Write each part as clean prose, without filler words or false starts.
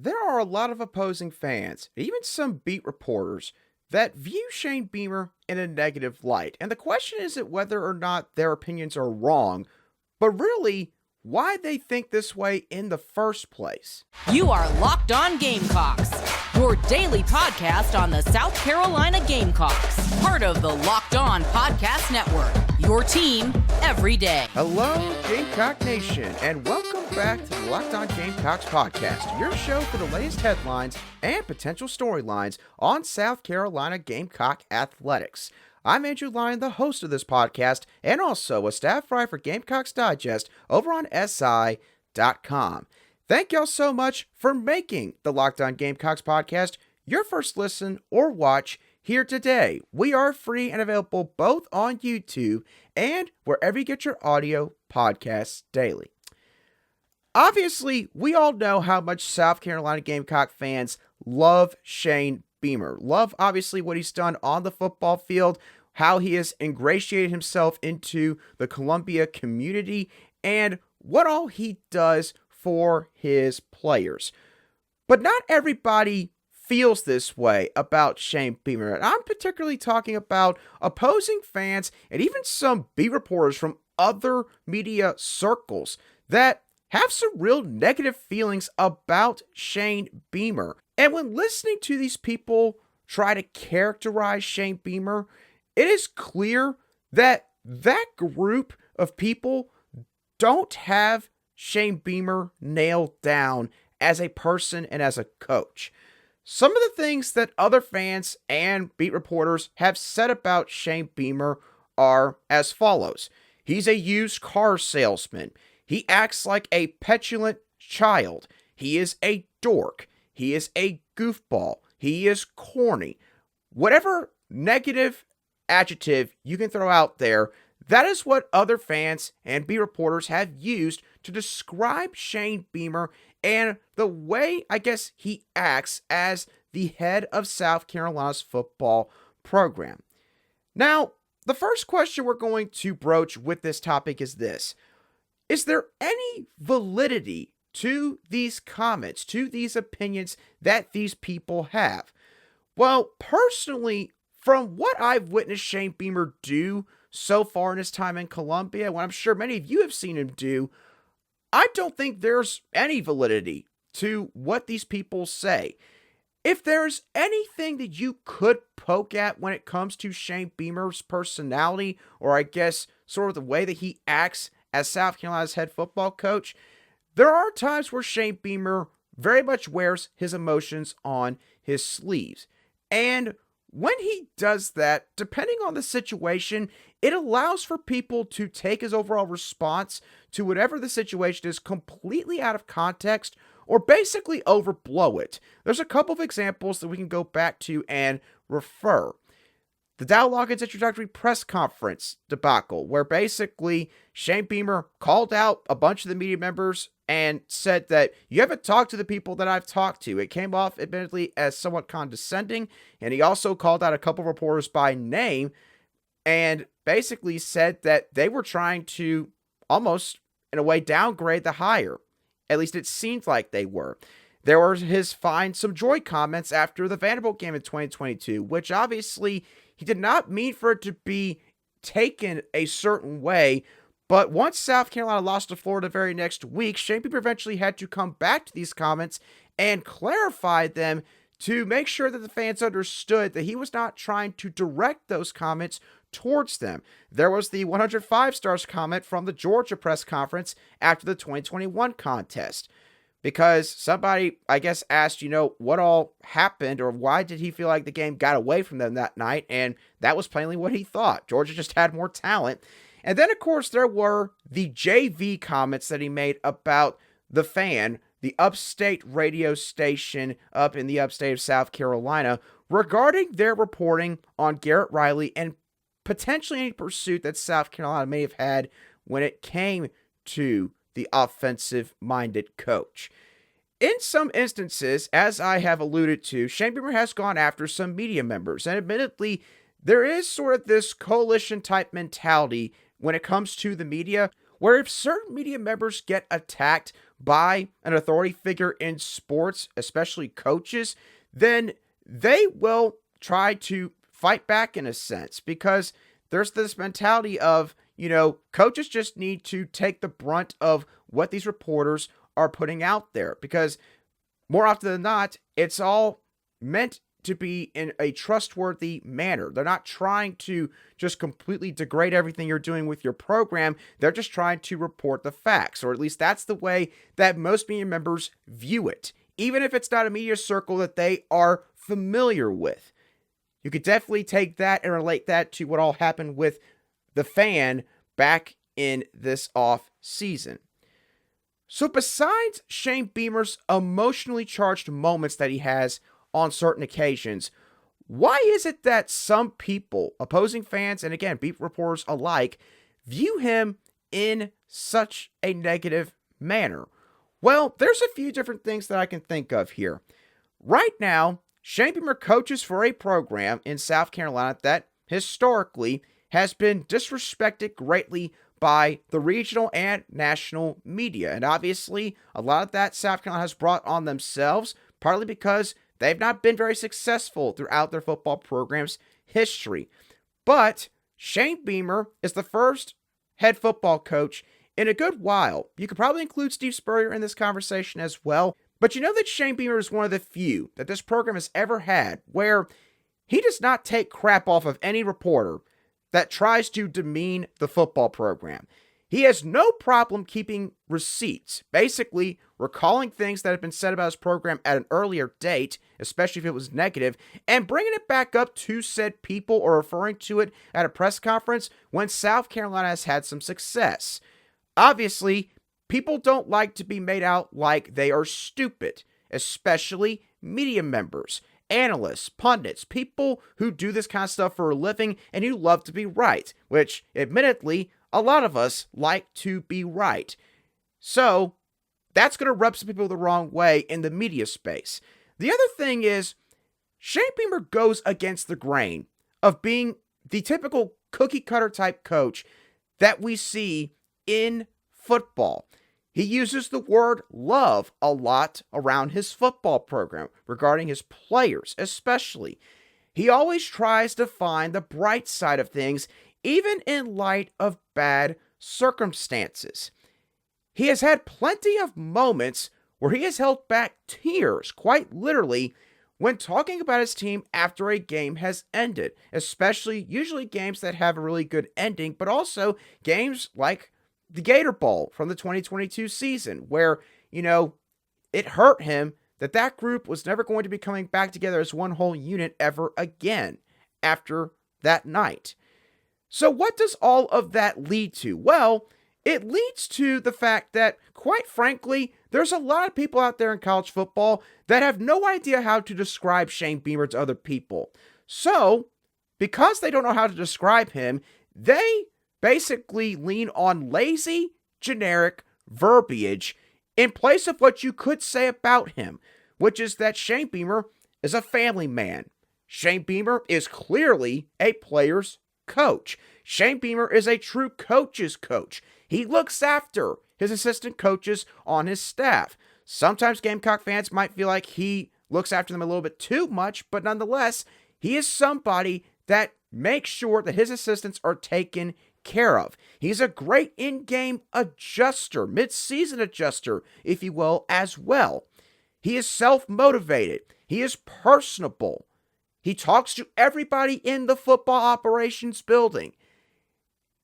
There are a lot of opposing fans, even some beat reporters, that view Shane Beamer in a negative light. And the question isn't whether or not their opinions are wrong, but really why they think this way in the first place. You are Locked On Gamecocks, your daily podcast on the South Carolina Gamecocks, part of the Locked On Podcast Network, your team every day. Hello, Gamecock Nation, and welcome back to the Locked On Gamecocks podcast, your show for the latest headlines and potential storylines on South Carolina Gamecock athletics. I'm Andrew Lyon, the host of this podcast, and also a staff writer for Gamecocks Digest over on SI.com. Thank y'all so much for making the Locked On Gamecocks podcast your first listen or watch here today. We are free and available both on YouTube and wherever you get your audio podcasts daily. Obviously, we all know how much South Carolina Gamecock fans love Shane Beamer. Love, obviously, what he's done on the football field, how he has ingratiated himself into the Columbia community, and what all he does for his players. But not everybody feels this way about Shane Beamer. And I'm particularly talking about opposing fans and even some beat reporters from other media circles that have some real negative feelings about Shane Beamer. And when listening to these people try to characterize Shane Beamer, it is clear that that group of people don't have Shane Beamer nailed down as a person and as a coach. Some of the things that other fans and beat reporters have said about Shane Beamer are as follows. He's a used car salesman. He acts like a petulant child. He is a dork. He is a goofball. He is corny. Whatever negative adjective you can throw out there, that is what other fans and beat reporters have used to describe Shane Beamer and the way, I guess, he acts as the head of South Carolina's football program. Now, the first question we're going to broach with this topic is this. Is there any validity to these comments, to these opinions that these people have? Well, personally, from what I've witnessed Shane Beamer do so far in his time in Columbia, what I'm sure many of you have seen him do, I don't think there's any validity to what these people say. If there's anything that you could poke at when it comes to Shane Beamer's personality, or I guess sort of the way that he acts as South Carolina's head football coach, there are times where Shane Beamer very much wears his emotions on his sleeves. And when he does that, depending on the situation, it allows for people to take his overall response to whatever the situation is completely out of context or basically overblow it. There's a couple of examples that we can go back to and refer. The Dow Loggins introductory press conference debacle, where basically Shane Beamer called out a bunch of the media members and said that you haven't talked to the people that I've talked to. It came off admittedly as somewhat condescending, and he also called out a couple of reporters by name and basically said that they were trying to almost, in a way, downgrade the hire. At least it seemed like they were. There were his find some joy comments after the Vanderbilt game in 2022, which obviously he did not mean for it to be taken a certain way. But once South Carolina lost to Florida the very next week, Shane Beamer eventually had to come back to these comments and clarify them to make sure that the fans understood that he was not trying to direct those comments towards them. There was the 105 stars comment from the Georgia press conference after the 2021 contest. Because somebody, I guess, asked, what all happened or why did he feel like the game got away from them that night? And that was plainly what he thought. Georgia just had more talent. And then, of course, there were the JV comments that he made about the Fan, the upstate radio station up in the upstate of South Carolina, regarding their reporting on Garrett Riley and potentially any pursuit that South Carolina may have had when it came to the offensive-minded coach. In some instances, as I have alluded to, Shane Beamer has gone after some media members, and admittedly, there is sort of this coalition-type mentality when it comes to the media, where if certain media members get attacked by an authority figure in sports, especially coaches, then they will try to fight back in a sense, because there's this mentality of, coaches just need to take the brunt of what these reporters are putting out there, because more often than not, it's all meant to be in a trustworthy manner. They're not trying to just completely degrade everything you're doing with your program. They're just trying to report the facts, or at least that's the way that most media members view it, even if it's not a media circle that they are familiar with. You could definitely take that and relate that to what all happened with the Fan back in this off season. So besides Shane Beamer's emotionally charged moments that he has on certain occasions, why is it that some people, opposing fans and again, beat reporters alike, view him in such a negative manner? Well, there's a few different things that I can think of here. Right now, Shane Beamer coaches for a program in South Carolina that historically has been disrespected greatly by the regional and national media. And obviously, a lot of that South Carolina has brought on themselves, partly because they've not been very successful throughout their football program's history. But Shane Beamer is the first head football coach in a good while. You could probably include Steve Spurrier in this conversation as well. But you know that Shane Beamer is one of the few that this program has ever had where he does not take crap off of any reporter that tries to demean the football program. He has no problem keeping receipts, basically recalling things that have been said about his program at an earlier date, especially if it was negative, and bringing it back up to said people or referring to it at a press conference when South Carolina has had some success. Obviously, people don't like to be made out like they are stupid, especially media members, analysts, pundits, people who do this kind of stuff for a living and who love to be right, which, admittedly, a lot of us like to be right. So, that's going to rub some people the wrong way in the media space. The other thing is, Shane Beamer goes against the grain of being the typical cookie-cutter type coach that we see in football. He uses the word love a lot around his football program, regarding his players especially. He always tries to find the bright side of things, even in light of bad circumstances. He has had plenty of moments where he has held back tears, quite literally, when talking about his team after a game has ended, especially usually games that have a really good ending, but also games like the Gator Bowl from the 2022 season, where, it hurt him that group was never going to be coming back together as one whole unit ever again after that night. So what does all of that lead to? Well, it leads to the fact that, quite frankly, there's a lot of people out there in college football that have no idea how to describe Shane Beamer to other people. So, because they don't know how to describe him, they basically lean on lazy, generic verbiage in place of what you could say about him, which is that Shane Beamer is a family man. Shane Beamer is clearly a player's coach. Shane Beamer is a true coach's coach. He looks after his assistant coaches on his staff. Sometimes Gamecock fans might feel like he looks after them a little bit too much, but nonetheless, he is somebody that makes sure that his assistants are taken care of. He's a great in-game adjuster, mid-season adjuster, if you will, as well. He is self-motivated. He is personable. He talks to everybody in the football operations building.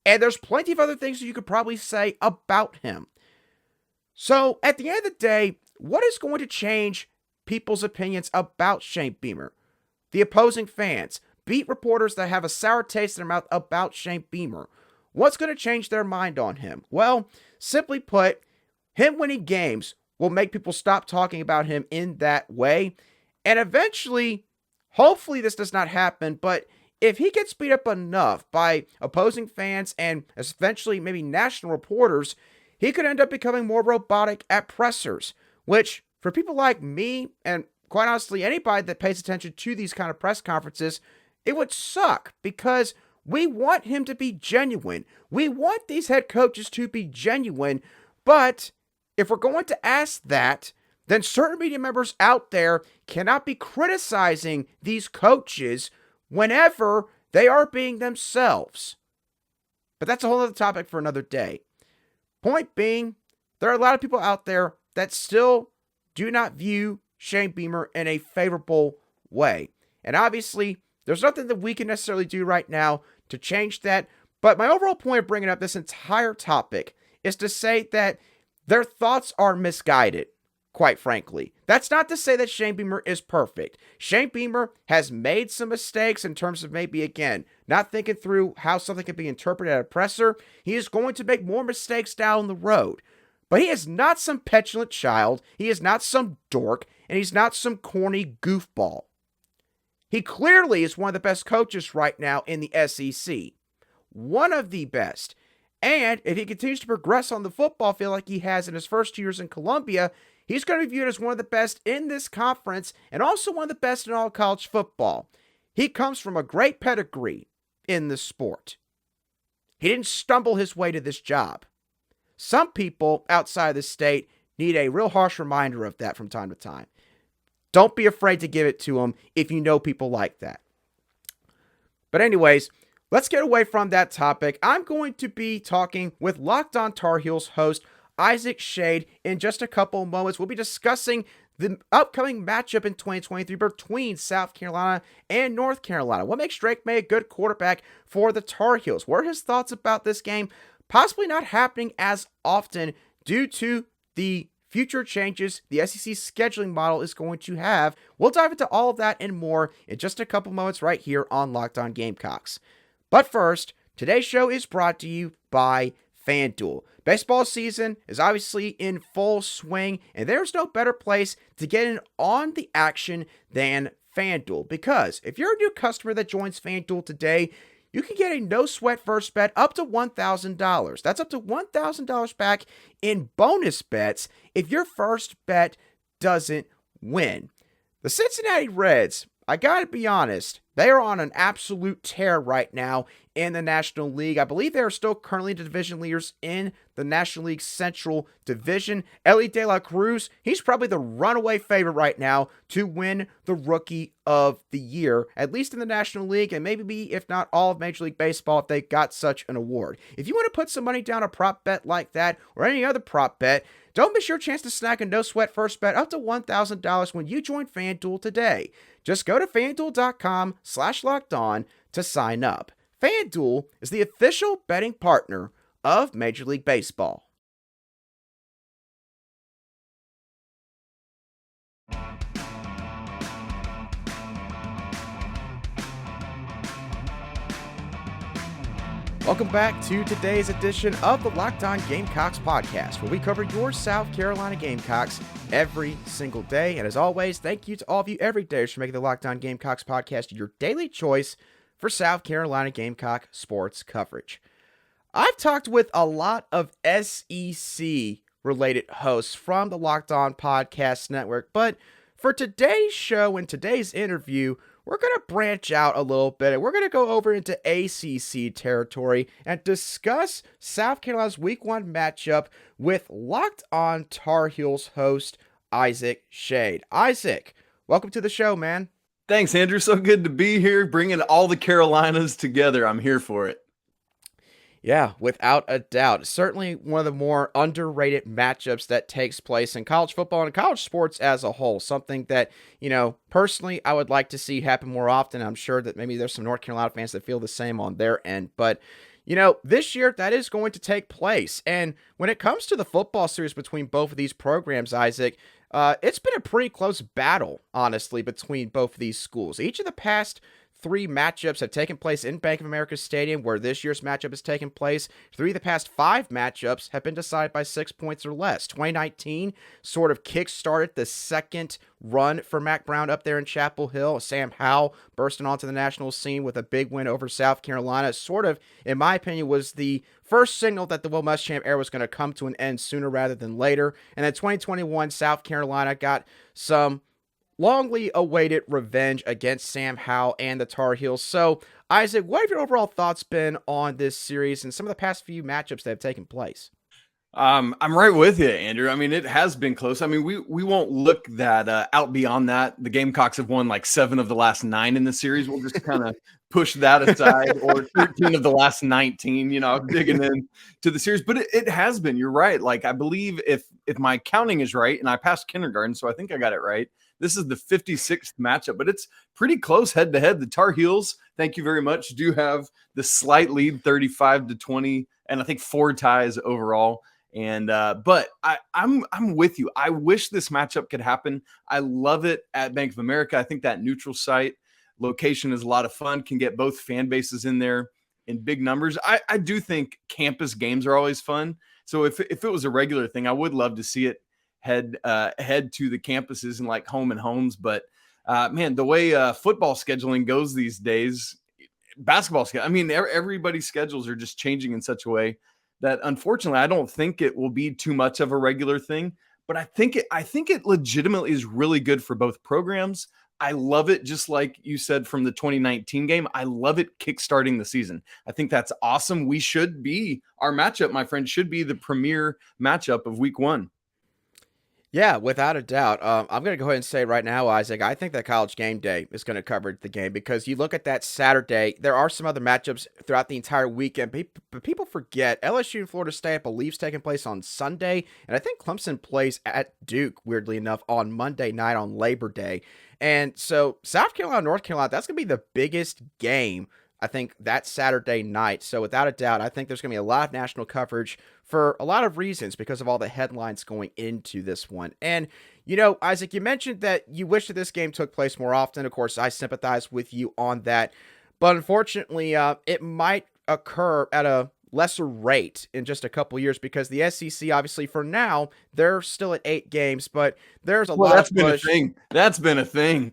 And there's plenty of other things that you could probably say about him. So, at the end of the day, what is going to change people's opinions about Shane Beamer? The opposing fans, beat reporters that have a sour taste in their mouth about Shane Beamer. What's going to change their mind on him? Well, simply put, him winning games will make people stop talking about him in that way. And eventually, hopefully this does not happen, but if he gets beat up enough by opposing fans and eventually maybe national reporters, he could end up becoming more robotic at pressers, which for people like me and quite honestly anybody that pays attention to these kind of press conferences, it would suck because we want him to be genuine. We want these head coaches to be genuine, but if we're going to ask that, then certain media members out there cannot be criticizing these coaches whenever they are being themselves. But that's a whole other topic for another day. Point being, there are a lot of people out there that still do not view Shane Beamer in a favorable way. And obviously, there's nothing that we can necessarily do right now to change that. But my overall point of bringing up this entire topic is to say that their thoughts are misguided, quite frankly. That's not to say that Shane Beamer is perfect. Shane Beamer has made some mistakes in terms of maybe, again, not thinking through how something can be interpreted at a presser. He is going to make more mistakes down the road. But he is not some petulant child. He is not some dork. And he's not some corny goofball. He clearly is one of the best coaches right now in the SEC. One of the best. And if he continues to progress on the football field like he has in his first 2 years in Columbia, he's going to be viewed as one of the best in this conference and also one of the best in all college football. He comes from a great pedigree in the sport. He didn't stumble his way to this job. Some people outside the state need a real harsh reminder of that from time to time. Don't be afraid to give it to them if you know people like that. But anyways, let's get away from that topic. I'm going to be talking with Locked On Tar Heels host Isaac Schade in just a couple of moments. We'll be discussing the upcoming matchup in 2023 between South Carolina and North Carolina. What makes Drake Maye a good quarterback for the Tar Heels? What are his thoughts about this game possibly not happening as often due to the future changes the SEC scheduling model is going to have? We'll dive into all of that and more in just a couple moments right here on Locked On Gamecocks. But first, today's show is brought to you by FanDuel. Baseball season is obviously in full swing, and there's no better place to get in on the action than FanDuel. Because if you're a new customer that joins FanDuel today, you can get a no-sweat first bet up to $1,000. That's up to $1,000 back in bonus bets if your first bet doesn't win. The Cincinnati Reds, I gotta be honest, they are on an absolute tear right now in the National League. I believe they are still currently the division leaders in the National League Central Division. Elly De La Cruz, he's probably the runaway favorite right now to win the Rookie of the Year, at least in the National League, and maybe if not all of Major League Baseball if they got such an award. If you want to put some money down a prop bet like that or any other prop bet, don't miss your chance to snag a no-sweat first bet up to $1,000 when you join FanDuel today. Just go to FanDuel.com/lockedon to sign up. FanDuel is the official betting partner of Major League Baseball. Welcome back to today's edition of the Locked On Gamecocks podcast, where we cover your South Carolina Gamecocks every single day. And as always, thank you to all of you every day for making the Locked On Gamecocks podcast your daily choice for South Carolina Gamecock sports coverage. I've talked with a lot of SEC-related hosts from the Locked On Podcast Network, but for today's show and today's interview, we're going to branch out a little bit, and we're going to go over into ACC territory and discuss South Carolina's Week 1 matchup with Locked On Tar Heels host Isaac Schade. Isaac, welcome to the show, man. Thanks, Andrew. So good to be here, bringing all the Carolinas together. I'm here for it. Yeah, without a doubt. Certainly one of the more underrated matchups that takes place in college football and college sports as a whole. Something that, personally, I would like to see happen more often. I'm sure that maybe there's some North Carolina fans that feel the same on their end. But, this year that is going to take place. And when it comes to the football series between both of these programs, Isaac, it's been a pretty close battle, honestly, between both of these schools. Each of the past 3 matchups have taken place in Bank of America Stadium, where this year's matchup has taken place. 3 of the past 5 matchups have been decided by 6 points or less. 2019 sort of kick-started the second run for Mac Brown up there in Chapel Hill. Sam Howell bursting onto the national scene with a big win over South Carolina. Sort of, in my opinion, was the first signal that the Will Muschamp era was going to come to an end sooner rather than later. And then 2021, South Carolina got some longly awaited revenge against Sam Howell and the Tar Heels. So, Isaac, what have your overall thoughts been on this series and some of the past few matchups that have taken place? I'm right with you, Andrew. I mean, it has been close. I mean, we won't look that out beyond that. The Gamecocks have won like 7 of the last 9 in the series. We'll just kind of push that aside, or 13 of the last 19. Digging in to the series, but it has been. You're right. Like I believe if my counting is right, and I passed kindergarten, so I think I got it right. This is the 56th matchup, but it's pretty close head to head. The Tar Heels, thank you very much, do have the slight lead, 35-20, and I think 4 ties overall. And but I'm with you. I wish this matchup could happen. I love it at Bank of America. I think that neutral site location is a lot of fun. Can get both fan bases in there in big numbers. I do think campus games are always fun. So if it was a regular thing, I would love to see it head to the campuses and like home and homes. But man, the way football scheduling goes these days, basketball schedule. I mean, everybody's schedules are just changing in such a way that unfortunately I don't think it will be too much of a regular thing, but I think it legitimately is really good for both programs. I love it, just like you said from the 2019 game. I love it kickstarting the season. I think that's awesome. Our matchup, my friend, should be the premier matchup of week 1. Yeah, without a doubt. I'm going to go ahead and say right now, Isaac, I think that College Game Day is going to cover the game because you look at that Saturday, there are some other matchups throughout the entire weekend, but people forget LSU and Florida State, I believe, is taking place on Sunday, and I think Clemson plays at Duke, weirdly enough, on Monday night on Labor Day. And so South Carolina, North Carolina, that's going to be the biggest game, I think, that Saturday night. So without a doubt, I think there's going to be a lot of national coverage for a lot of reasons because of all the headlines going into this one. And, Isaac, you mentioned that you wish that this game took place more often. Of course, I sympathize with you on that. But unfortunately, it might occur at a lesser rate in just a couple years because the SEC, obviously, for now, they're still at 8 games, but there's a lot of push. That's been a thing.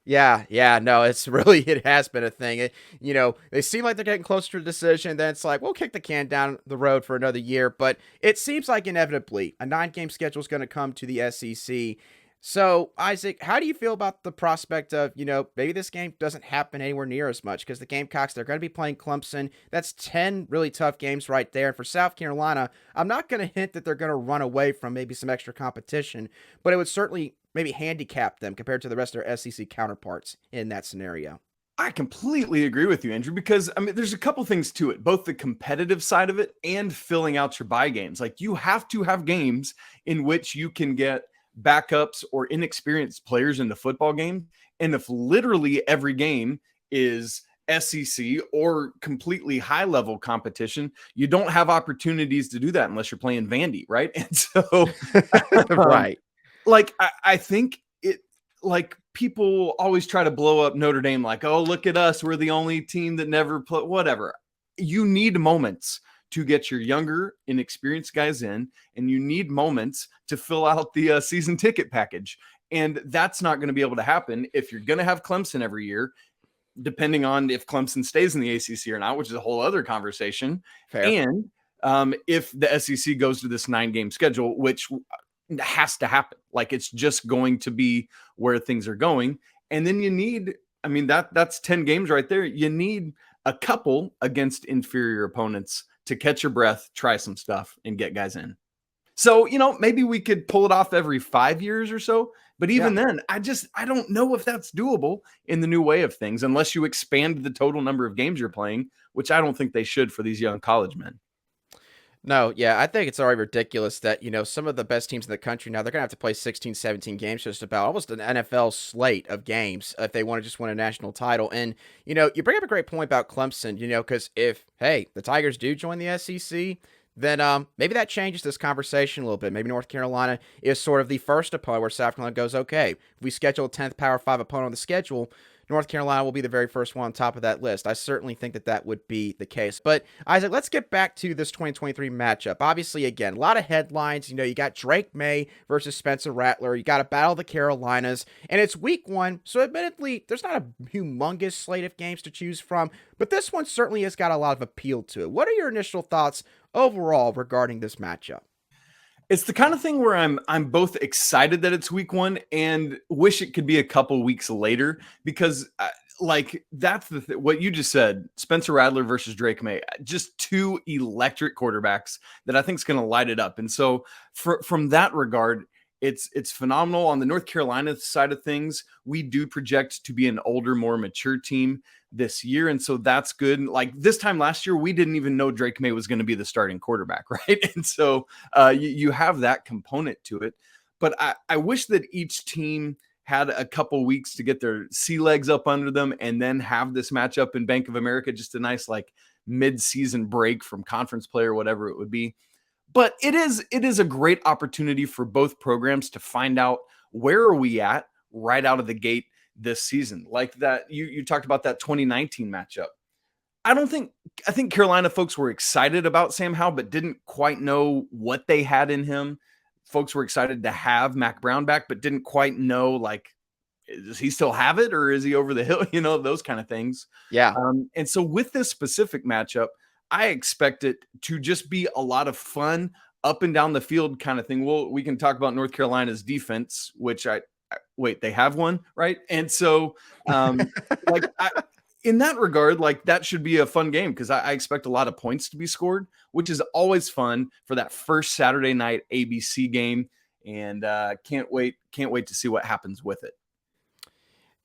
Yeah, no, it has been a thing. They seem like they're getting closer to a decision. Then it's like, we'll kick the can down the road for another year. But it seems like inevitably a 9-game schedule is going to come to the SEC. So, Isaac, how do you feel about the prospect of, maybe this game doesn't happen anywhere near as much because the Gamecocks, they're going to be playing Clemson. That's 10 really tough games right there. And for South Carolina, I'm not going to hint that they're going to run away from maybe some extra competition, but it would certainly maybe handicap them compared to the rest of their SEC counterparts in that scenario. I completely agree with you, Andrew, because I mean, there's a couple things to it, both the competitive side of it and filling out your bye games. Like you have to have games in which you can get backups or inexperienced players in the football game. And if literally every game is SEC or completely high level competition, you don't have opportunities to do that unless you're playing Vandy, right? And so, right. Like, I think it, like people always try to blow up Notre Dame, like, oh, look at us. We're the only team that never play, whatever. You need moments to get your younger, inexperienced guys in, and you need moments to fill out the season ticket package. And that's not going to be able to happen if you're going to have Clemson every year, depending on if Clemson stays in the ACC or not, which is a whole other conversation. Fair. And if the SEC goes to this 9-game schedule, which has to happen. Like it's just going to be where things are going. And then you need, I mean, that's 10 games right there. You need a couple against inferior opponents to catch your breath, try some stuff, and get guys in. So, maybe we could pull it off every 5 years or so. But even then, I don't know if that's doable in the new way of things, unless you expand the total number of games you're playing, which I don't think they should for these young college men. No, yeah, I think it's already ridiculous that, some of the best teams in the country now, they're going to have to play 16, 17 games, just about almost an NFL slate of games if they want to just win a national title. And, you bring up a great point about Clemson, because if, hey, the Tigers do join the SEC, then maybe that changes this conversation a little bit. Maybe North Carolina is sort of the first opponent where South Carolina goes, okay, if we schedule a 10th Power 5 opponent on the schedule, North Carolina will be the very first one on top of that list. I certainly think that would be the case. But, Isaac, let's get back to this 2023 matchup. Obviously, again, a lot of headlines. You got Drake Maye versus Spencer Rattler. You got to battle the Carolinas. And it's week 1, so admittedly, there's not a humongous slate of games to choose from. But this one certainly has got a lot of appeal to it. What are your initial thoughts overall regarding this matchup? It's the kind of thing where I'm both excited that it's week 1 and wish it could be a couple weeks later, because like that's what you just said. Spencer Rattler versus Drake Maye, just two electric quarterbacks that I think is going to light it up. And so from that regard, it's phenomenal. On the North Carolina side of things, we do project to be an older, more mature team this year. And so that's good. Like this time last year, we didn't even know Drake Maye was going to be the starting quarterback, right? And so you have that component to it. But I wish that each team had a couple weeks to get their sea legs up under them and then have this matchup in Bank of America, just a nice like mid-season break from conference play or whatever it would be. But it is a great opportunity for both programs to find out where are we at right out of the gate this season. Like that, you talked about that 2019 matchup. I think Carolina folks were excited about Sam Howell, but didn't quite know what they had in him. Folks were excited to have Mac Brown back, but didn't quite know, like, does he still have it or is he over the hill? You know, those kind of things. Yeah. And so with this specific matchup, I expect it to just be a lot of fun, up and down the field kind of thing. We can talk about North Carolina's defense, which wait, they have one, right? And so, in that regard, like that should be a fun game because I expect a lot of points to be scored, which is always fun for that first Saturday night ABC game. And can't wait to see what happens with it.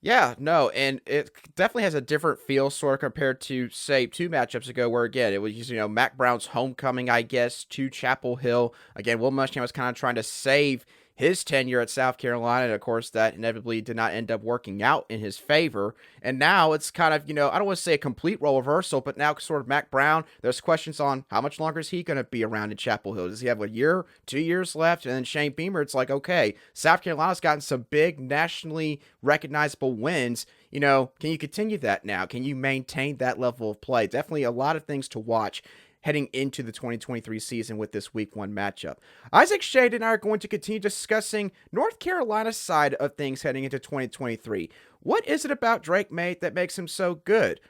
Yeah, no, and it definitely has a different feel sort of compared to, say, 2 matchups ago where, again, it was, Mac Brown's homecoming, I guess, to Chapel Hill. Again, Will Muschamp was kind of trying to save his tenure at South Carolina, and of course, that inevitably did not end up working out in his favor. And now it's kind of, I don't want to say a complete role reversal, but now sort of Mac Brown, there's questions on how much longer is he going to be around in Chapel Hill? Does he have a year, 2 years left? And then Shane Beamer, it's like, okay, South Carolina's gotten some big nationally recognizable wins. Can you continue that now? Can you maintain that level of play? Definitely a lot of things to watch heading into the 2023 season with this Week 1 matchup. Isaac Schade and I are going to continue discussing North Carolina's side of things heading into 2023. What is it about Drake Maye that makes him so good?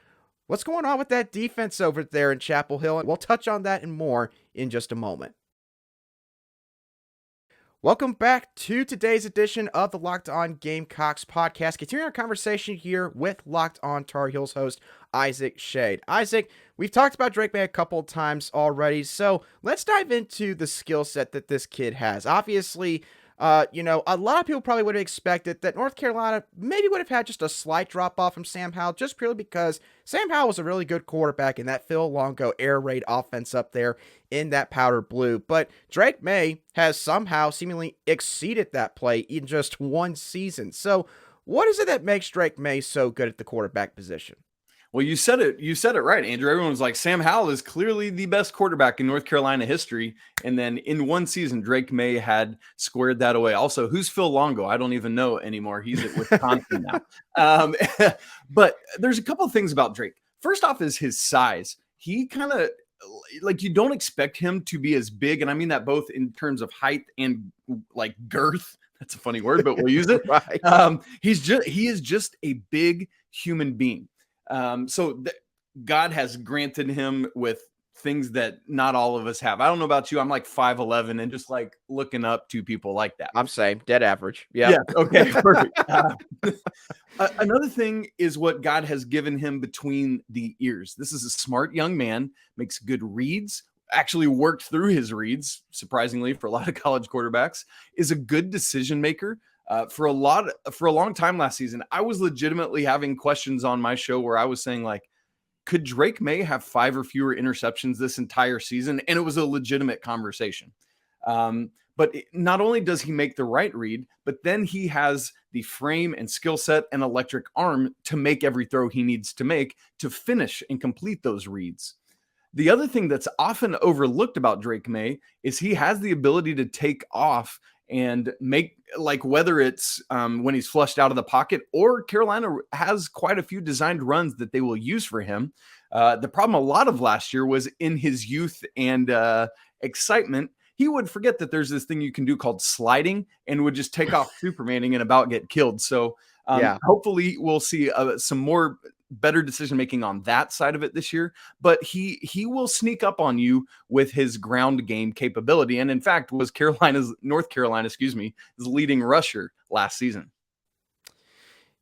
What's going on with that defense over there in Chapel Hill? And we'll touch on that and more in just a moment. Welcome back to today's edition of the Locked On Gamecocks podcast. Continuing our conversation here with Locked On Tar Heels host Isaac Schade. Isaac, we've talked about Drake Maye a couple of times already, so let's dive into the skill set that this kid has. Obviously, a lot of people probably would have expected that North Carolina maybe would have had just a slight drop off from Sam Howell, just purely because Sam Howell was a really good quarterback in that Phil Longo air raid offense up there in that powder blue. But Drake Maye has somehow seemingly exceeded that play in just one season. So what is it that makes Drake Maye so good at the quarterback position? Well, you said it right, Andrew. Everyone was like, Sam Howell is clearly the best quarterback in North Carolina history. And then in one season, Drake Maye had squared that away. Also, who's Phil Longo? I don't even know anymore. He's at Wisconsin now. But there's a couple of things about Drake. First off is his size. He kind of, like, you don't expect him to be as big. And I mean that both in terms of height and like girth. That's a funny word, but we'll use it. Right. He is just a big human being. God has granted him with things that not all of us have. I don't know about you. I'm like 5'11" and just like looking up to people like that. I'm same, dead average. Yep. Yeah. Okay. Perfect. Another thing is what God has given him between the ears. This is a smart young man, makes good reads, actually worked through his reads, surprisingly for a lot of college quarterbacks, is a good decision maker. For a long time last season, I was legitimately having questions on my show where I was saying, like, could Drake Maye have 5 or fewer interceptions this entire season? And it was a legitimate conversation. But not only does he make the right read, but then he has the frame and skill set and electric arm to make every throw he needs to make to finish and complete those reads. The other thing that's often overlooked about Drake Maye is he has the ability to take off and make, like, whether it's when he's flushed out of the pocket or Carolina has quite a few designed runs that they will use for him. The problem a lot of last year was in his youth and excitement, he would forget that there's this thing you can do called sliding and would just take off Supermaning and about get killed. So hopefully we'll see some more better decision making on that side of it this year, but he will sneak up on you with his ground game capability, and in fact was North Carolina, his leading rusher last season.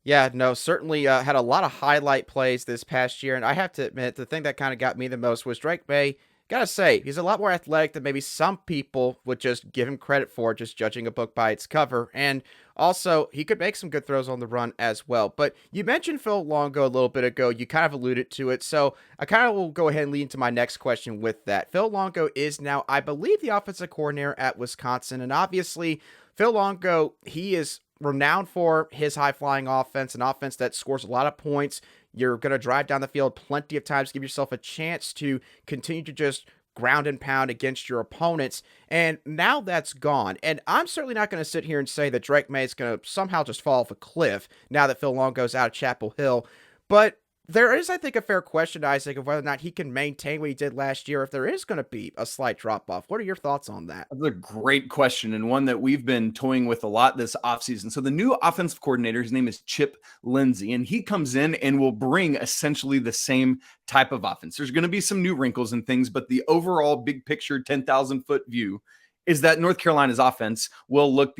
Yeah, no, certainly had a lot of highlight plays this past year. And I have to admit, the thing that kind of got me the most was Drake Maye. Gotta say, he's a lot more athletic than maybe some people would just give him credit for, just judging a book by its cover. And also, he could make some good throws on the run as well. But you mentioned Phil Longo a little bit ago. You kind of alluded to it. So I kind of will go ahead and lead into my next question with that. Phil Longo is now, I believe, the offensive coordinator at Wisconsin. And obviously, Phil Longo, he is renowned for his high-flying offense, an offense that scores a lot of points. You're going to drive down the field plenty of times, give yourself a chance to continue to just ground and pound against your opponents. And now that's gone. And I'm certainly not going to sit here and say that Drake Maye is going to somehow just fall off a cliff now that Phil Longo's out of Chapel Hill. But there is, I think, a fair question, Isaac, of whether or not he can maintain what he did last year, if there is going to be a slight drop-off. What are your thoughts on that? That's a great question, and one that we've been toying with a lot this offseason. So the new offensive coordinator, his name is Chip Lindsey, and he comes in and will bring essentially the same type of offense. There's going to be some new wrinkles and things, but the overall big picture 10,000-foot view is that North Carolina's offense will look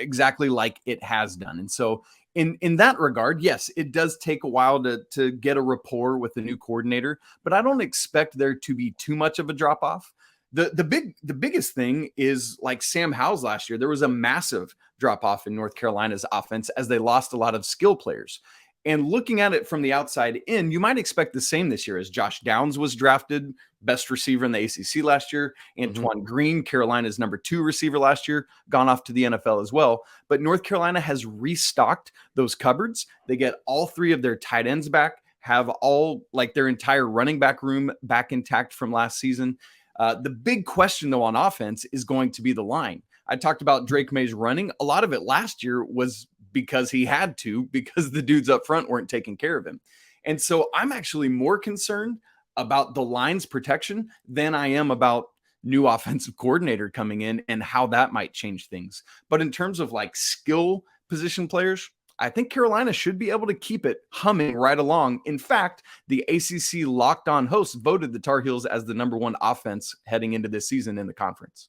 exactly like it has done. And so in that regard, yes, it does take a while to get a rapport with the new coordinator, but I don't expect there to be too much of a drop off. The biggest thing is like Sam Howell's last year. There was a massive drop off in North Carolina's offense as they lost a lot of skill players. And looking at it from the outside in, you might expect the same this year, as Josh Downs was drafted best receiver in the ACC last year. Antoine Green, Carolina's number 2 receiver last year, gone off to the NFL as well. But North Carolina has restocked those cupboards. They get all 3 of their tight ends back, have all like their entire running back room back intact from last season. The big question, though, on offense is going to be the line. I talked about Drake Maye's running. A lot of it last year was because he had to, because the dudes up front weren't taking care of him. And so I'm actually more concerned about the line's protection than I am about new offensive coordinator coming in and how that might change things. But in terms of like skill position players, I think Carolina should be able to keep it humming right along. In fact, the ACC Locked On hosts voted the Tar Heels as the number 1 offense heading into this season in the conference.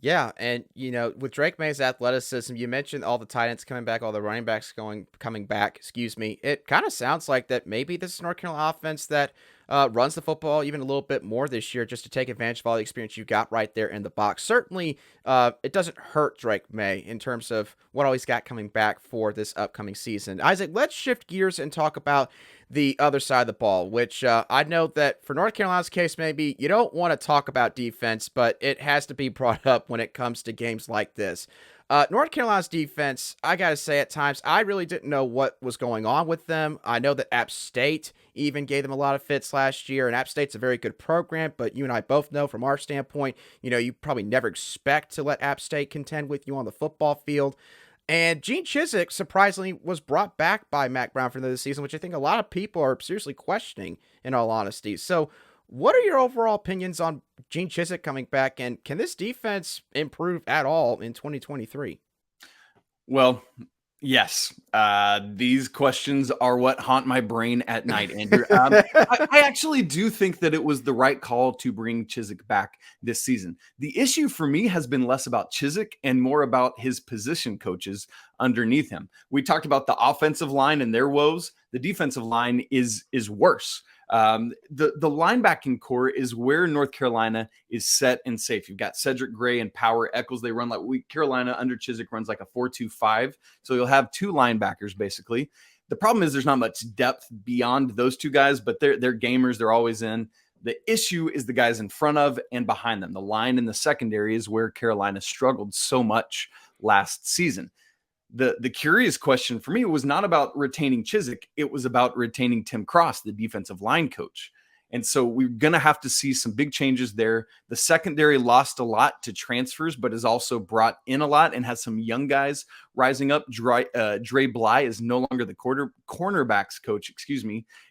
Yeah, and with Drake Maye's athleticism, you mentioned all the tight ends coming back, all the running backs coming back. Excuse me. It kind of sounds like that maybe this is North Carolina offense that runs the football even a little bit more this year, just to take advantage of all the experience you got right there in the box. Certainly, it doesn't hurt Drake Maye in terms of what all he's got coming back for this upcoming season. Isaac, let's shift gears and talk about the other side of the ball, which I know that for North Carolina's case, maybe you don't want to talk about defense, but it has to be brought up when it comes to games like this. North Carolina's defense, I got to say at times, I really didn't know what was going on with them. I know that App State even gave them a lot of fits last year, and App State's a very good program, but you and I both know from our standpoint, you probably never expect to let App State contend with you on the football field. And Gene Chizik, surprisingly, was brought back by Mac Brown for the season, which I think a lot of people are seriously questioning, in all honesty. So what are your overall opinions on Gene Chizik coming back, and can this defense improve at all in 2023? Well, yes. These questions are what haunt my brain at night, Andrew. I actually do think that it was the right call to bring Chizik back this season. The issue for me has been less about Chizik and more about his position coaches underneath him. We talked about the offensive line and their woes. The defensive line is worse. The linebacking core is where North Carolina is set and safe. You've got Cedric Gray and Power Eccles. They run Carolina under Chizik runs like a 4-2-5. So you'll have 2 linebackers basically. The problem is there's not much depth beyond those 2 guys, but they're gamers. They're always in. The issue is the guys in front of and behind them. The line in the secondary is where Carolina struggled so much last season. The curious question for me was not about retaining Chizik. It was about retaining Tim Cross, the defensive line coach. And so we're going to have to see some big changes there. The secondary lost a lot to transfers, but has also brought in a lot and has some young guys rising up. Dre Bly is no longer the cornerbacks coach,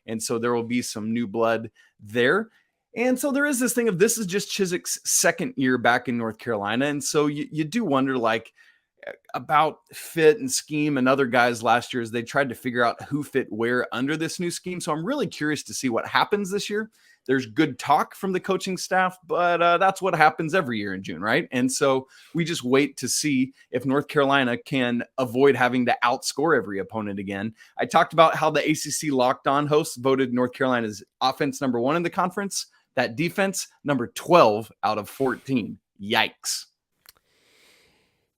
And so there will be some new blood there. And so there is this thing of this is just Chizik's second year back in North Carolina. And so you do wonder about fit and scheme and other guys last year as they tried to figure out who fit where under this new scheme. So I'm really curious to see what happens this year. There's good talk from the coaching staff, but that's what happens every year in June, right? And so we just wait to see if North Carolina can avoid having to outscore every opponent again. I talked about how the ACC Locked On hosts voted North Carolina's offense number 1 in the conference, that defense number 12 out of 14. Yikes.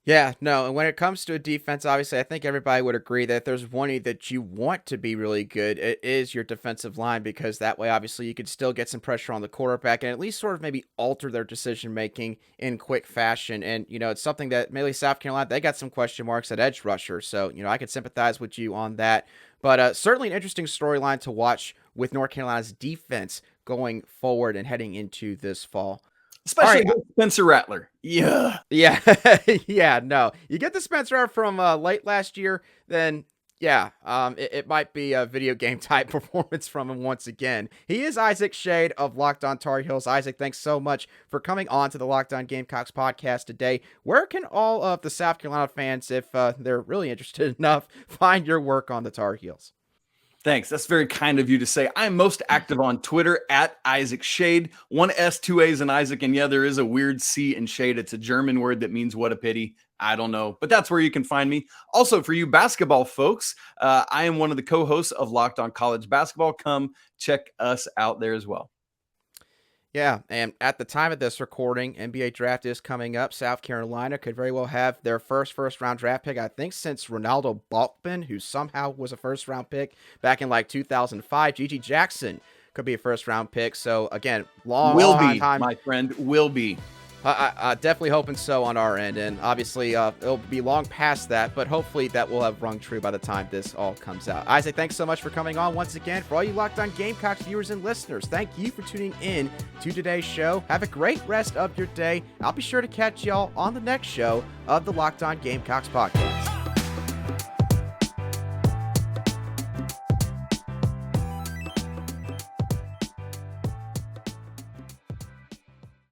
Yeah, no, and when it comes to a defense, obviously, I think everybody would agree that if there's one that you want to be really good, it is your defensive line, because that way, obviously, you could still get some pressure on the quarterback and at least sort of maybe alter their decision-making in quick fashion. And, it's something that maybe South Carolina, they got some question marks at edge rusher. So, I could sympathize with you on that. But certainly an interesting storyline to watch with North Carolina's defense going forward and heading into this fall. Especially right. Spencer Rattler. Yeah. Yeah. Yeah, no. You get the Spencer Rattler from late last year, then, yeah, it might be a video game type performance from him once again. He is Isaac Schade of Locked On Tar Heels. Isaac, thanks so much for coming on to the Locked On Gamecocks podcast today. Where can all of the South Carolina fans, if they're really interested enough, find your work on the Tar Heels? Thanks. That's very kind of you to say. I'm most active on Twitter at Isaac Schade. 1 S, 2 A's in Isaac. And yeah, there is a weird C in Shade. It's a German word that means what a pity. I don't know, but that's where you can find me. Also, for you basketball folks, I am one of the co-hosts of Locked On College Basketball. Come check us out there as well. Yeah, and at the time of this recording, NBA draft is coming up. South Carolina could very well have their first-round draft pick, I think, since Ronaldo Balkman, who somehow was a first-round pick back in, 2005. Gigi Jackson could be a first-round pick. So, again, long time. My friend, will be. Definitely hoping so on our end, and obviously it'll be long past that, but hopefully that will have rung true by the time this all comes out. Isaac, thanks so much for coming on once again. For all you Locked On Gamecocks viewers and listeners, thank you for tuning in to today's show. Have a great rest of your day. I'll be sure to catch y'all on the next show of the Locked On Gamecocks podcast.